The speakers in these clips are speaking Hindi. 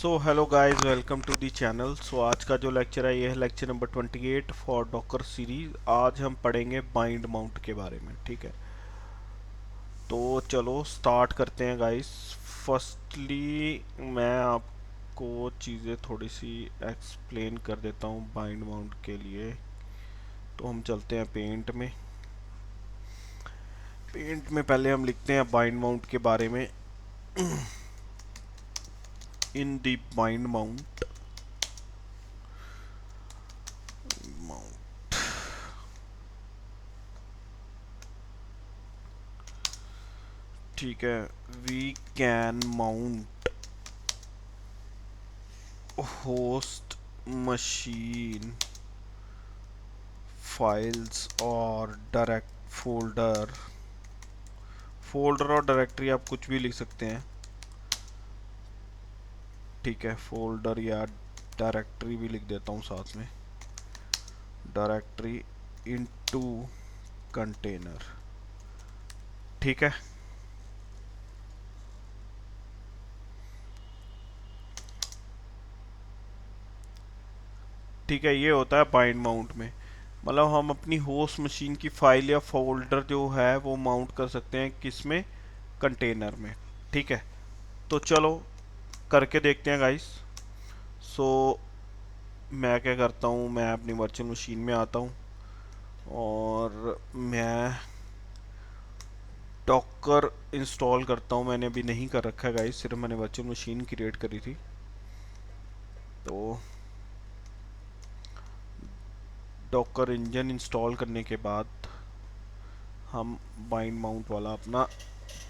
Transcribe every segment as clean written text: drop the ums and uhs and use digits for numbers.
So hello guys, welcome to the channel. So आज का जो लेक्चर है ये है lecture number 28 for Docker series. आज हम पढ़ेंगे बाइंड माउंट के बारे में। ठीक है, तो चलो स्टार्ट करते हैं गाइस। फर्स्टली मैं आपको चीज़ें थोड़ी सी एक्सप्लेन कर देता हूँ बाइंड माउंट के लिए। तो हम चलते हैं पेंट में। पेंट में पहले हम लिखते हैं बाइंड माउंट के बारे में। इन दी बाइंड माउंट, ठीक है, we can mount host machine files और डायरेक्ट फोल्डर और डायरेक्टरी आप कुछ भी लिख सकते हैं। ठीक है, फोल्डर या डायरेक्टरी भी लिख देता हूँ साथ में। Directory into container. ठीक है, ठीक है, ये होता है बाइंड माउंट में। मतलब हम अपनी होस्ट मशीन की फाइल या फोल्डर जो है वो माउंट कर सकते हैं किस में, कंटेनर में। ठीक है, तो चलो करके देखते हैं गाइस। सो मैं क्या करता हूँ, मैं अपनी वर्चुअल मशीन में आता हूँ और मैं डॉकर इंस्टॉल करता हूँ। मैंने अभी नहीं कर रखा है गाइस, सिर्फ मैंने वर्चुअल मशीन क्रिएट करी थी। तो डॉकर इंजन इंस्टॉल करने के बाद हम बाइंड माउंट वाला अपना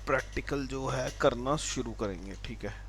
प्रैक्टिकल जो है करना शुरू करेंगे। ठीक है,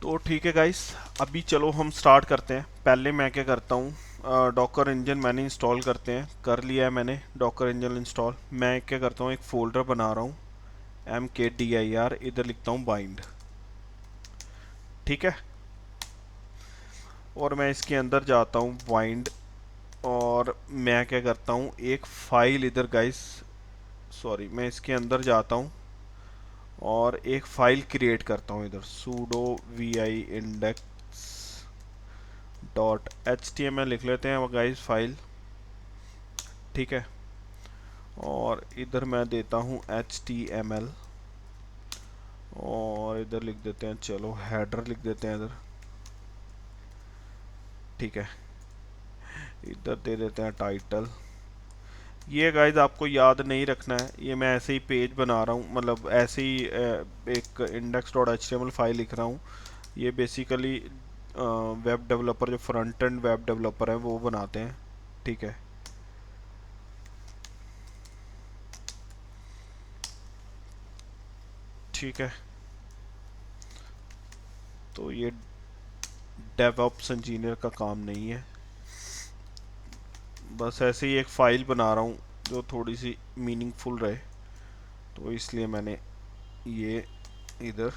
तो ठीक है गाइस, अभी चलो हम स्टार्ट करते हैं। पहले मैं क्या करता हूँ, डॉकर इंजन मैंने इंस्टॉल करते हैं, कर लिया है मैंने डॉकर इंजन इंस्टॉल। मैं क्या करता हूँ, एक फोल्डर बना रहा हूँ, MKDIR, इधर लिखता हूँ बाइंड। ठीक है, और मैं इसके अंदर जाता हूँ बाइंड, और मैं क्या करता हूँ, एक फाइल इधर गाइस, सॉरी, मैं इसके अंदर जाता हूँ और एक फाइल क्रिएट करता हूँ इधर, sudo vi index dot H T M L लिख लेते हैं गाइस फाइल। ठीक है, और इधर मैं देता हूँ HTML, और इधर लिख देते हैं, चलो हेडर लिख देते हैं इधर। ठीक है, इधर दे देते हैं टाइटल। ये गाइज आपको याद नहीं रखना है, ये मैं ऐसे ही पेज बना रहा हूँ, मतलब ऐसे ही एक index dot H T M L file लिख रहा हूँ। ये बेसिकली वेब डेवलपर, जो फ्रंट एंड वेब डेवलपर हैं वो बनाते हैं। ठीक है, ठीक है, तो ये डेवऑप्स इंजीनियर का काम नहीं है। बस ऐसे ही एक फ़ाइल बना रहा हूँ जो थोड़ी सी मीनिंगफुल रहे, तो इसलिए मैंने ये इधर।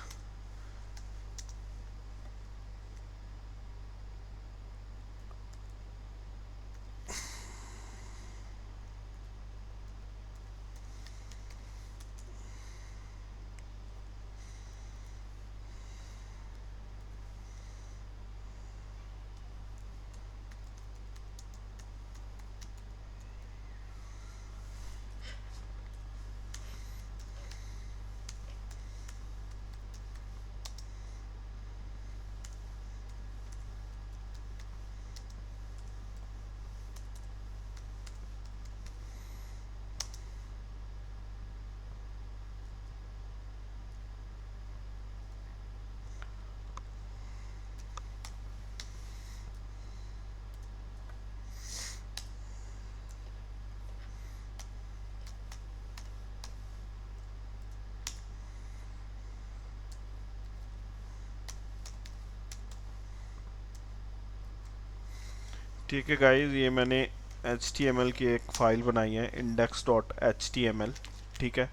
ठीक है गाइस, ये मैंने HTML की एक फ़ाइल बनाई है index.html। ठीक है,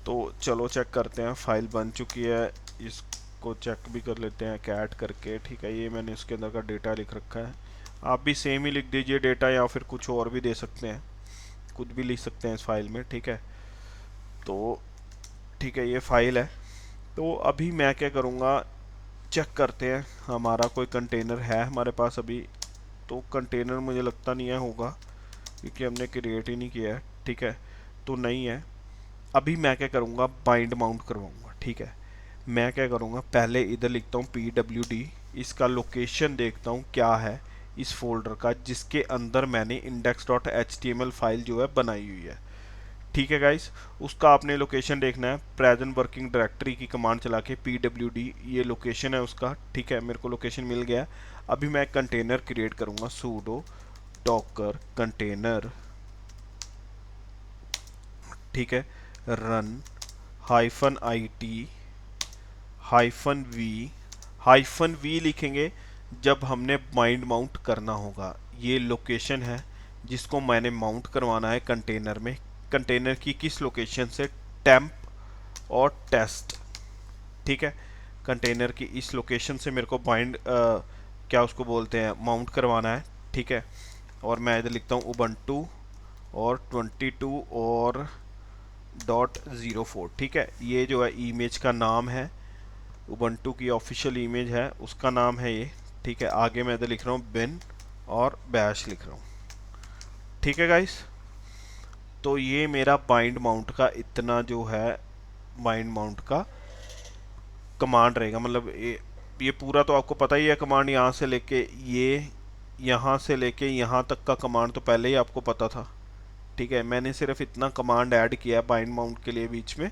तो चलो चेक करते हैं, फाइल बन चुकी है। इसको चेक भी कर लेते हैं कैट करके। ठीक है, ये मैंने इसके अंदर का डेटा लिख रखा है। आप भी सेम ही लिख दीजिए डेटा, या फिर कुछ और भी दे सकते हैं, कुछ भी लिख सकते हैं इस फाइल में। ठीक है, तो ठीक है, ये फाइल है। तो अभी मैं क्या करूँगा, चेक करते हैं हमारा कोई कंटेनर है हमारे पास अभी। तो कंटेनर मुझे लगता नहीं है होगा, क्योंकि हमने क्रिएट ही नहीं किया है। ठीक है, तो नहीं है। अभी मैं क्या करूँगा, बाइंड माउंट करवाऊँगा। ठीक है, मैं क्या करूँगा, पहले इधर लिखता हूँ PWD, इसका लोकेशन देखता हूँ क्या है इस फोल्डर का जिसके अंदर मैंने index.html फाइल जो है बनाई हुई है। ठीक है गाइस, उसका आपने लोकेशन देखना है। प्रेजेंट वर्किंग डायरेक्टरी की कमांड चला के PWD, ये लोकेशन है उसका। ठीक है, मेरे को लोकेशन मिल गया। अभी मैं कंटेनर क्रिएट करूँगा, sudo docker कंटेनर। ठीक है, रन -it -v। -v लिखेंगे जब हमने बाइंड माउंट करना होगा। ये लोकेशन है जिसको मैंने माउंट करवाना है कंटेनर में। कंटेनर की किस लोकेशन से, टेम्प और टेस्ट। ठीक है, कंटेनर की इस लोकेशन से मेरे को बाइंड क्या उसको बोलते हैं, माउंट करवाना है। ठीक है, और मैं इधर लिखता हूँ उबंटू और 22 और .04। ठीक है, ये जो है इमेज का नाम है, उबंटू की ऑफिशियल इमेज है, उसका नाम है ये। ठीक है, आगे मैं इधर लिख रहा हूँ बिन और बैश लिख रहा हूँ। ठीक है गाइस, तो ये मेरा बाइंड माउंट का इतना जो है बाइंड माउंट का कमांड रहेगा। मतलब ये पूरा तो आपको पता ही है कमांड, यहाँ से लेके ये, यहाँ से लेके यहाँ तक का कमांड तो पहले ही आपको पता था। ठीक है, मैंने सिर्फ इतना कमांड ऐड किया है बाइंड माउंट के लिए बीच में,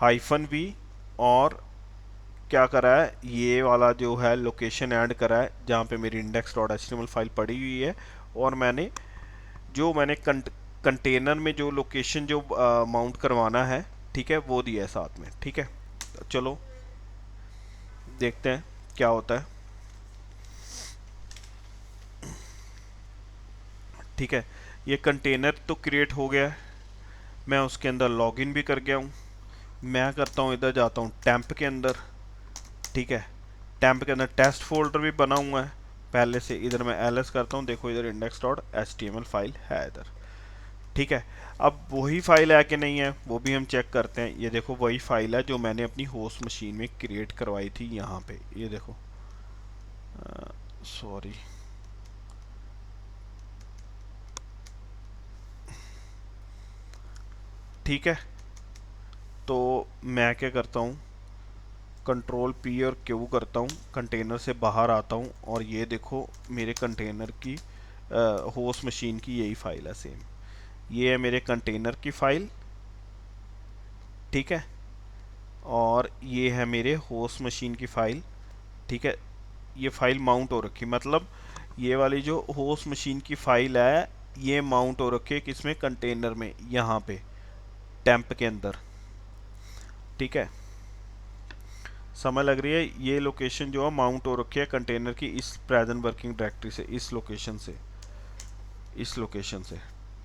-v, और क्या करा है, ये वाला जो है लोकेशन ऐड करा है जहाँ पे मेरी index.html फाइल पड़ी हुई है। और मैंने कंटेनर में जो लोकेशन जो माउंट करवाना है, ठीक है, वो दिया है साथ में। ठीक है, तो चलो देखते हैं क्या होता है। ठीक है, ये कंटेनर तो क्रिएट हो गया है, मैं उसके अंदर लॉगिन भी कर गया हूँ। मैं करता हूँ, इधर जाता हूँ टेम्प के अंदर। ठीक है, टेम्प के अंदर टेस्ट फोल्डर भी बना हुआ है पहले से। इधर मैं ls करता हूँ, देखो इधर index.html फाइल है इधर। ठीक है, अब वही फाइल है कि नहीं है वो भी हम चेक करते हैं। ये देखो वही फाइल है जो मैंने अपनी होस्ट मशीन में क्रिएट करवाई थी यहाँ पे, ये देखो। सॉरी, ठीक है, तो मैं क्या करता हूँ, Ctrl+P और Q करता हूँ, कंटेनर से बाहर आता हूँ, और ये देखो मेरे कंटेनर की होस्ट मशीन की यही फाइल है सेम। ये है मेरे कंटेनर की फाइल। ठीक है, और ये है मेरे होस्ट मशीन की फाइल। ठीक है, ये फाइल माउंट हो रखी, मतलब ये वाली जो होस्ट मशीन की फाइल है ये माउंट हो रखी है किसमें, कंटेनर में, यहाँ पे टेम्प के अंदर। ठीक है, समझ लग रही है, ये लोकेशन जो है माउंट हो रखी है कंटेनर की इस प्रेजेंट वर्किंग डायरेक्टरी से, इस लोकेशन से, इस लोकेशन से।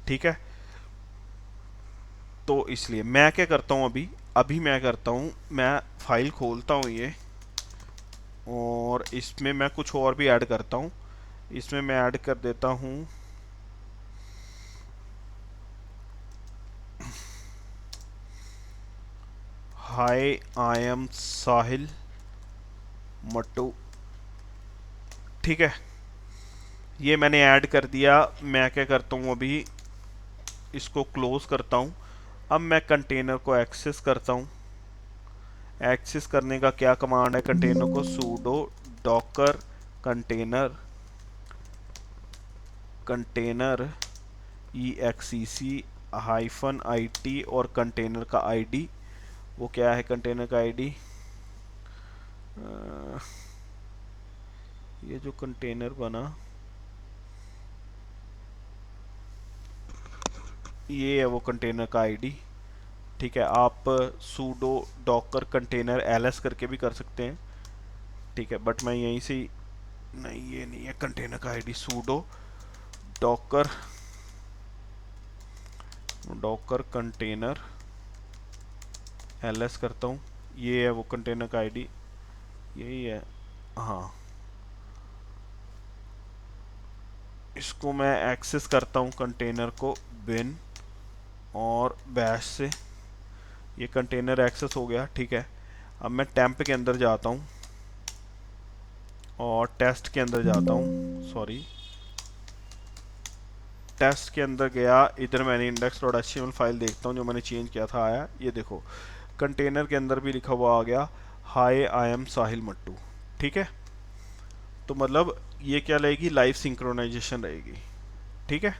ठीक है, तो इसलिए मैं क्या करता हूँ, अभी अभी मैं करता हूँ, मैं फाइल खोलता हूँ ये, और इसमें मैं कुछ और भी ऐड करता हूँ। इसमें मैं ऐड कर देता हूँ हाय आई एम साहिल मट्टू। ठीक है, ये मैंने ऐड कर दिया। मैं क्या करता हूँ, अभी इसको क्लोज करता हूँ। अब मैं कंटेनर को एक्सेस करता हूँ। एक्सेस करने का क्या कमांड है, कंटेनर को sudo docker container container -it और कंटेनर का आईडी। वो क्या है कंटेनर का आईडी, ये जो कंटेनर बना ये है वो कंटेनर का आईडी। ठीक है, आप sudo docker कंटेनर ls करके भी कर सकते हैं। ठीक है, बट मैं यहीं से नहीं ये नहीं है कंटेनर का ID. Pseudo Docker Docker container ls करता हूँ। ये है वो कंटेनर का आईडी, यही है। हाँ, इसको मैं एक्सेस करता हूँ कंटेनर को बिन और बैश से। ये कंटेनर एक्सेस हो गया, ठीक है। अब मैं टेम्प के अंदर जाता हूँ और टेस्ट के अंदर जाता हूँ, सॉरी टेस्ट के अंदर गया। इधर मैंने index.html फाइल देखता हूँ जो मैंने चेंज किया था, आया। ये देखो कंटेनर के अंदर भी लिखा हुआ आ गया, हाय आई एम साहिल मट्टू, ठीक है। तो मतलब ये क्या रहेगी, लाइव सिंक्रोनाइजेशन रहेगी, ठीक है।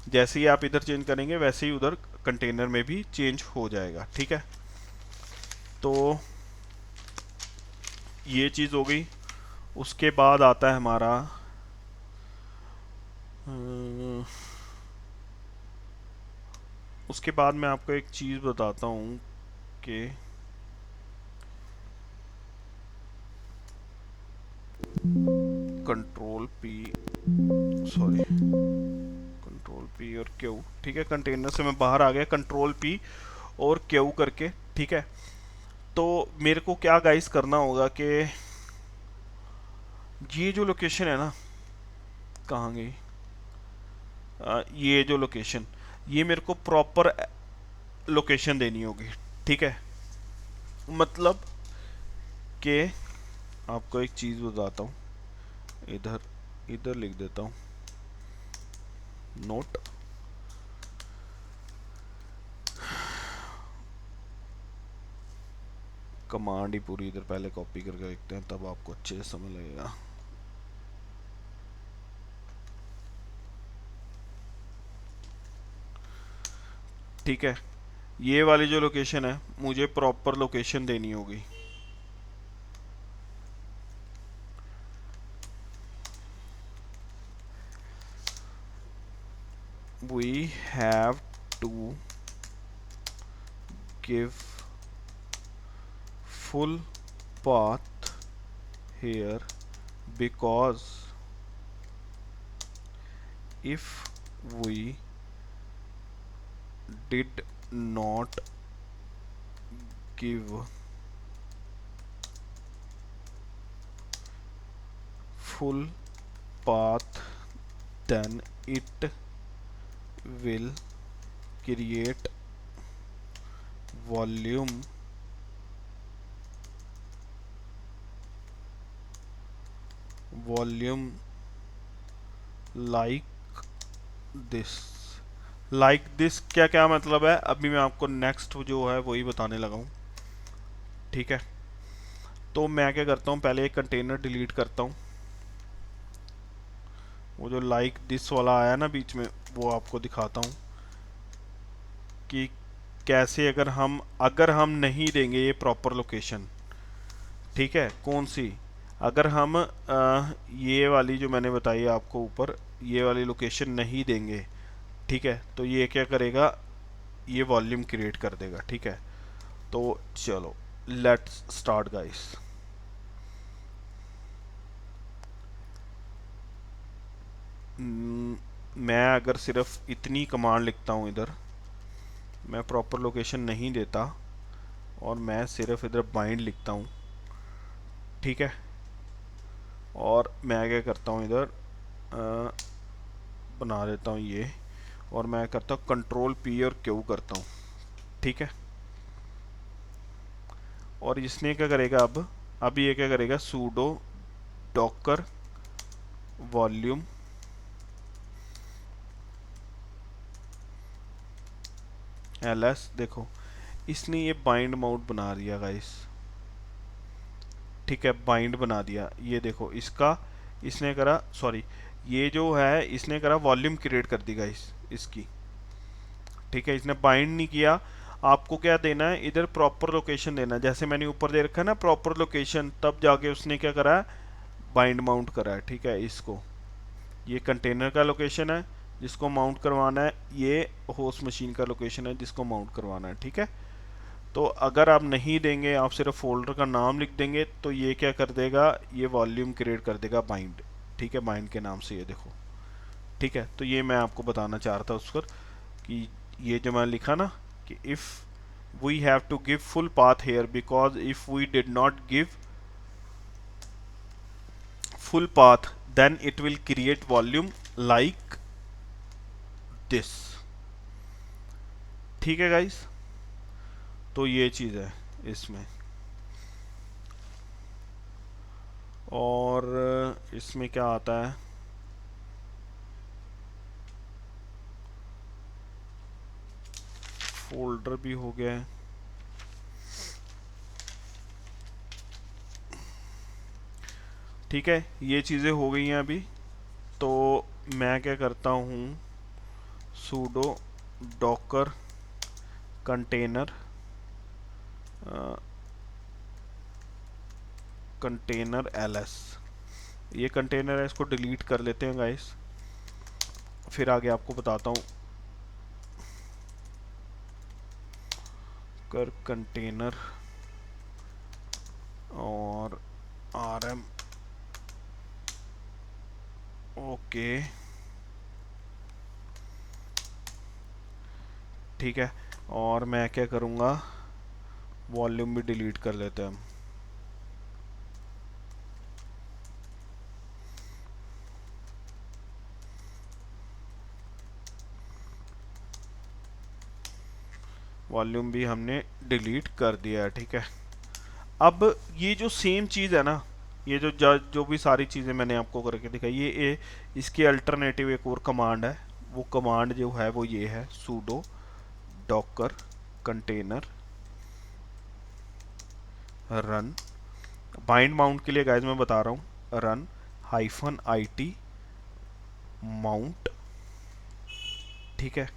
जैसे ही आप इधर चेंज करेंगे वैसे ही उधर कंटेनर में भी चेंज हो जाएगा, ठीक है। तो ये चीज़ हो गई। उसके बाद आता है हमारा उसके बाद मैं आपको एक चीज़ बताता हूँ कि control P, sorry control P और क्यू, ठीक है। कंटेनर से मैं बाहर आ गया, कंट्रोल पी और क्यू करके, ठीक है। तो मेरे को क्या गाइस करना होगा कि ये जो लोकेशन है ना, कहाँ गई, ये जो लोकेशन, ये मेरे को प्रॉपर लोकेशन देनी होगी, ठीक है। मतलब कि आपको एक चीज़ बताता हूँ, इधर इधर लिख देता हूँ नोट। कमांड ही पूरी इधर पहले कॉपी करके देखते हैं, तब आपको अच्छे से समझ लगेगा। ठीक है, ये वाली जो लोकेशन है मुझे प्रॉपर लोकेशन देनी होगी। We have to give full path here because if we did not give full path then it will create volume like this। Like this क्या क्या मतलब है, अभी मैं आपको नेक्स्ट जो है वही बताने लगा हूँ, ठीक है। तो मैं क्या करता हूँ, पहले एक कंटेनर डिलीट करता हूँ। वो जो लाइक दिस वाला आया ना बीच में, वो आपको दिखाता हूँ कि कैसे अगर हम नहीं देंगे ये प्रॉपर लोकेशन, ठीक है। कौन सी, अगर हम ये वाली जो मैंने बताई आपको ऊपर, ये वाली लोकेशन नहीं देंगे, ठीक है, तो ये क्या करेगा, ये वॉल्यूम क्रिएट कर देगा, ठीक है। तो चलो लेट्स स्टार्ट गाइस। मैं अगर सिर्फ इतनी कमांड लिखता हूँ इधर, मैं प्रॉपर लोकेशन नहीं देता और मैं सिर्फ इधर बाइंड लिखता हूँ, ठीक है। और मैं क्या करता हूँ इधर बना देता हूँ ये, और मैं करता हूँ कंट्रोल पी और क्यू करता हूँ, ठीक है। और इसने क्या करेगा, अब ये क्या करेगा, सूडो डॉकर वॉल्यूम ls, देखो इसने ये बाइंड माउंट बना दिया गाइस, ठीक है। बाइंड बना दिया, ये देखो इसका इसने करा, सॉरी ये जो है इसने करा वॉल्यूम क्रिएट कर दी गाइस इसकी, ठीक है। इसने बाइंड नहीं किया। आपको क्या देना है, इधर प्रॉपर लोकेशन देना है, जैसे मैंने ऊपर दे रखा है ना प्रॉपर लोकेशन, तब जाके उसने क्या करा है, बाइंड माउंट करा है, ठीक है। इसको, ये कंटेनर का लोकेशन है जिसको माउंट करवाना है, ये होस्ट मशीन का लोकेशन है जिसको माउंट करवाना है, ठीक है। तो अगर आप नहीं देंगे, आप सिर्फ फोल्डर का नाम लिख देंगे, तो ये क्या कर देगा, ये वॉल्यूम क्रिएट कर देगा बाइंड। ठीक है, बाइंड के नाम से, ये देखो। ठीक है, तो ये मैं आपको बताना चाह रहा था उस पर कि ये जो मैं लिखा ना कि if we have to give full path here, because if we did not give full path, then it will create volume like this। ठीक है गाइस, तो ये चीज़ है इसमें। और इसमें क्या आता है, फोल्डर भी हो गया है। ठीक है, ये चीज़ें हो गई हैं अभी। तो मैं क्या करता हूँ, sudo docker container container ls, ये कंटेनर है, इसको डिलीट कर लेते हैं गाइस, फिर आगे आपको बताता हूँ। कर कंटेनर और rm, ओके ठीक है। और मैं क्या करूँगा, वॉल्यूम भी डिलीट कर लेते हैं हम। वॉल्यूम भी हमने डिलीट कर दिया है। ठीक है, अब ये जो सेम चीज़ है ना, ये जो भी सारी चीज़ें मैंने आपको करके दिखाई, ये इसकी अल्टरनेटिव एक और कमांड है। वो कमांड जो है वो ये है, sudo docker container run. Bind mount के लिए गाइस मैं बता रहा हूँ, रन -it माउंट। ठीक है,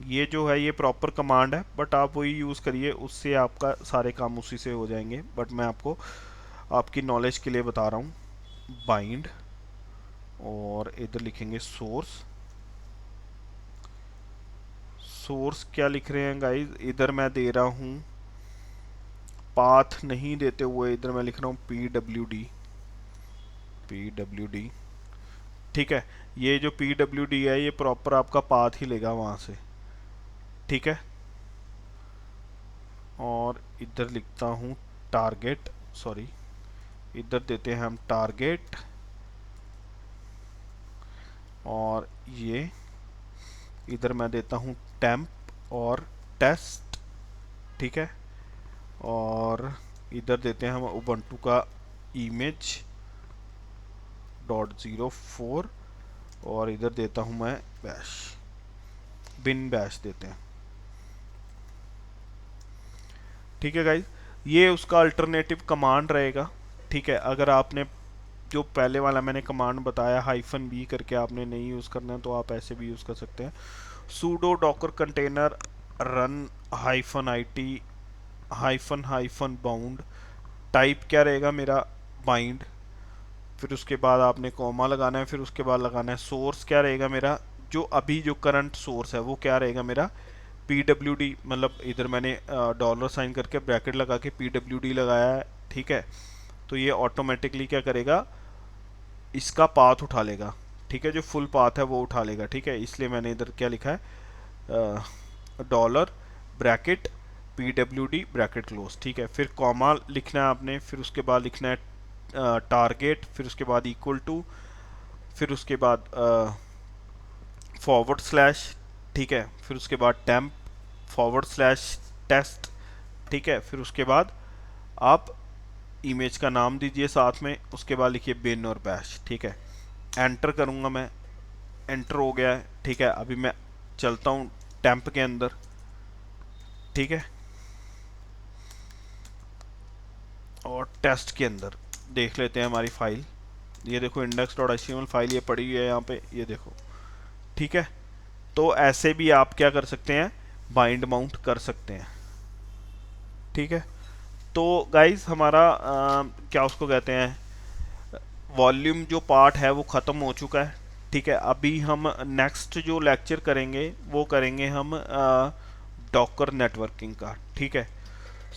ये जो है ये प्रॉपर कमांड है, बट आप वही यूज़ करिए, उससे आपका सारे काम उसी से हो जाएंगे। बट मैं आपको आपकी नॉलेज के लिए बता रहा हूँ। बाइंड, और इधर लिखेंगे सोर्स। सोर्स क्या लिख रहे हैं गाइस, इधर मैं दे रहा हूँ, पाथ नहीं देते हुए इधर मैं लिख रहा हूँ pwd। ठीक है, ये जो pwd है ये प्रॉपर आपका पाथ ही लेगा वहाँ से। ठीक है, और इधर लिखता हूँ टारगेट, सॉरी इधर देते हैं हम टारगेट, और ये इधर मैं देता हूँ टेम्प और टेस्ट। ठीक है, और इधर देते हैं हम उबंटू का इमेज .04, और इधर देता हूँ मैं बैश, बिन बैश देते हैं। ठीक है गाइज, ये उसका अल्टरनेटिव कमांड रहेगा। ठीक है, अगर आपने जो पहले वाला मैंने कमांड बताया -b करके आपने नहीं यूज़ करना है, तो आप ऐसे भी यूज़ कर सकते हैं। sudo docker container run -it -bound, type क्या रहेगा मेरा, बाइंड। फिर उसके बाद आपने कॉमा लगाना है, फिर उसके बाद लगाना है सोर्स, क्या रहेगा मेरा, जो अभी जो करंट सोर्स है वो क्या रहेगा मेरा, pwd, मतलब इधर मैंने डॉलर साइन करके ब्रैकेट लगा के pwd लगाया है। ठीक है, तो ये ऑटोमेटिकली क्या करेगा, इसका पाथ उठा लेगा। ठीक है, जो फुल पाथ है वो उठा लेगा। ठीक है, इसलिए मैंने इधर क्या लिखा है, dollar bracket pwd bracket close. ठीक है, फिर कॉमा लिखना है आपने, फिर उसके बाद लिखना है टारगेट, फिर उसके बाद इक्वल टू, फिर उसके बाद फॉरवर्ड स्लैश। ठीक है, फिर उसके बाद टेम्प फॉरवर्ड स्लैश टेस्ट। ठीक है, फिर उसके बाद आप इमेज का नाम दीजिए साथ में, उसके बाद लिखिए बिन और बैश। ठीक है, एंटर करूँगा मैं, एंटर हो गया है। ठीक है, अभी मैं चलता हूँ टेम्प के अंदर। ठीक है, और टेस्ट के अंदर देख लेते हैं हमारी फाइल। ये देखो index.html फाइल ये पड़ी हुई है यहाँ पे, ये देखो। ठीक है, तो ऐसे भी आप क्या कर सकते हैं, बाइंड माउंट कर सकते हैं। ठीक है, तो गाइस हमारा क्या उसको कहते हैं, वॉल्यूम जो पार्ट है वो ख़त्म हो चुका है। ठीक है, अभी हम नेक्स्ट जो लेक्चर करेंगे वो करेंगे हम डॉकर नेटवर्किंग का, ठीक है।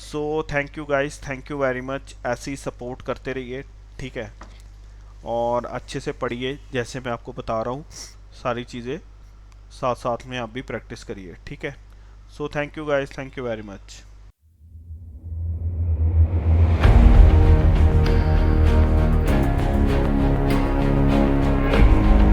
So thank you guys, thank you very much, ऐसे ही सपोर्ट करते रहिए, ठीक है। और अच्छे से पढ़िए, जैसे मैं आपको बता रहा हूँ सारी चीज़ें, साथ साथ में आप भी प्रैक्टिस करिए, ठीक है। So thank you guys, thank you very much.